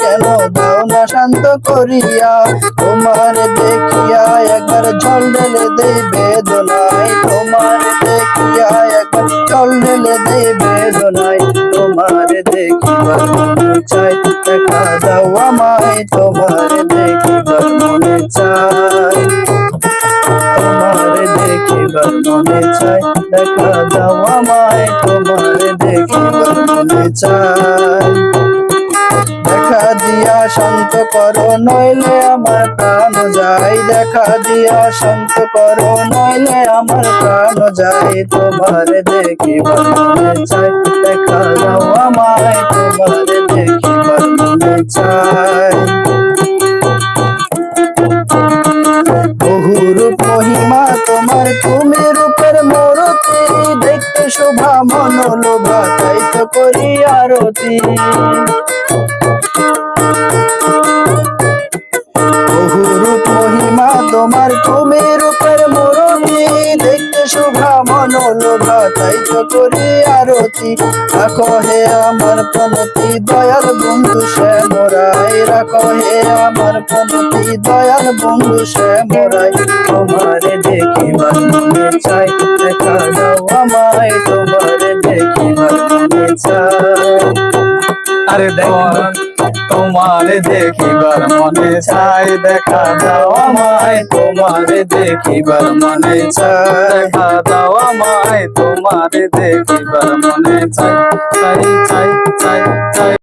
কেন দাও না শান্ত করিয়া। তোমার দেখিয়া একবার জল ঢেলে দেই বেদনায়, তোমার দেখিয়া একবার জল ঢেলে দেই বেদনায়। তোমার দেখিবার মনে চাই, দেখা দাও আমায়, তোমার দেখিবার মনে চাই। তোমার দেখিবার মনে চাই, দেখা দাও আমায়, তোমার দেখিবার মনে চাই। দেখা দিয়া শান্ত করো নইলে আমার প্রাণ যায়, দেখা দিয়া শান্ত করো নইলে আমার প্রাণ যায়। তোমার দেখিবার মনে চাই, দেখা দাও আমায়, তোমার দেখিবার মনে চাই। বহু রূপ মহিমা তোমার, তুমি রূপের মূরতি, দেখতে শোভা মনোলোভা তাই তো করি আরতি। বহু রূপ মহিমা তোমার, তুমি রূপের মূরতি, দেখতে শোভা মনোলোভা তাই তো করি আরতি। রাখো হে আমার প্রণতি দয়াল বন্ধু শ্যামরায়, রাখো হে আমার প্রণতি দয়াল বন্ধু শ্যামরায়। তোমার দেখিবার মনে চাই, দেখা দাও আমায়, তোমার দেখিবার মনে চাই। আরে তোমার দেখিবার মনে চাই, দেখা দাও আমায়, তোমার দেখিবার মনে চাই, দেখা দাও আমায়, তোমার দেখিবার মনে চাই, চাই চাই চাই চাই।